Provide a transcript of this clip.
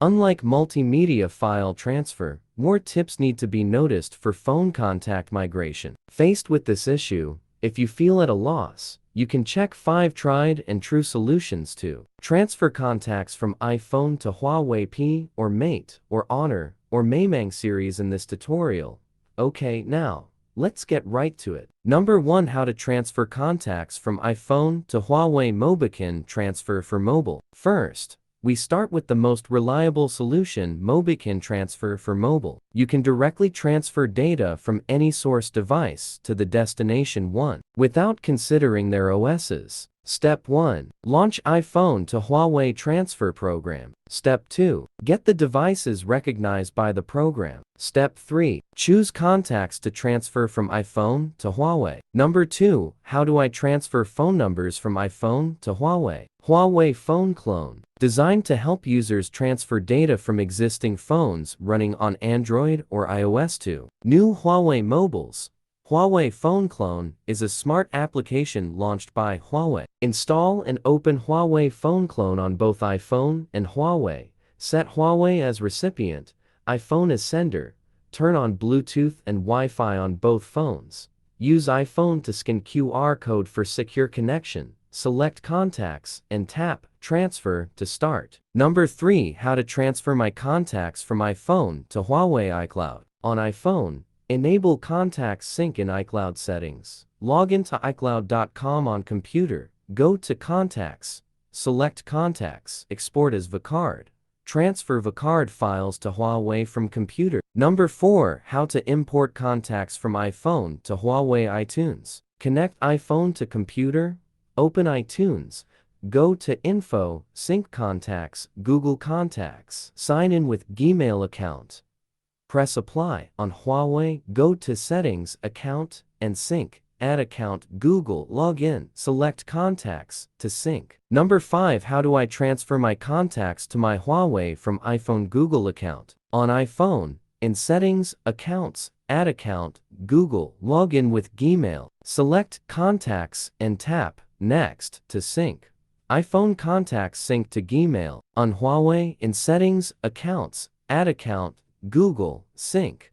Unlike multimedia file transfer, more tips need to be noticed for phone contact migration. Faced with this issue, if you feel at a loss, you can check 5 tried and true solutions to transfer contacts from iPhone to Huawei P or Mate or Honor or Maymang series in this tutorial. Okay, now, let's get right to it. Number 1. How to transfer contacts from iPhone to Huawei Mobican transfer for mobile. First, we start with the most reliable solution, Mobican transfer for mobile. You can directly transfer data from any source device to the destination one, without considering their OSs. Step 1. Launch iPhone to Huawei Transfer Program. Step 2. Get the devices recognized by the program. Step 3. Choose contacts to transfer from iPhone to Huawei. Number 2. How do I transfer phone numbers from iPhone to Huawei? Huawei Phone Clone. Designed to help users transfer data from existing phones running on Android or iOS to new Huawei mobiles. Huawei Phone Clone is a smart application launched by Huawei. Install and open Huawei Phone Clone on both iPhone and Huawei. Set Huawei as recipient, iPhone as sender. Turn on Bluetooth and Wi-Fi on both phones. Use iPhone to scan QR code for secure connection. Select contacts and tap transfer to start. Number 3. How to transfer my contacts from iPhone to Huawei iCloud. On iPhone, enable contacts sync in iCloud settings. Log into iCloud.com on computer. Go to Contacts. Select Contacts. Export as VCard. Transfer VCard files to Huawei from computer. Number 4. How to import contacts from iPhone to Huawei iTunes. Connect iPhone to computer. Open iTunes. Go to Info, Sync Contacts, Google Contacts. Sign in with Gmail account. Press Apply. On Huawei, go to Settings, Account, and Sync. Add account, Google, Login. Select Contacts to sync. Number 5. How do I transfer my contacts to my Huawei from iPhone Google account? On iPhone, in Settings, Accounts, Add account, Google, Login with Gmail. Select Contacts and tap Next to sync. iPhone contacts sync to Gmail. On Huawei, in Settings, Accounts, Add account, Google, Sync.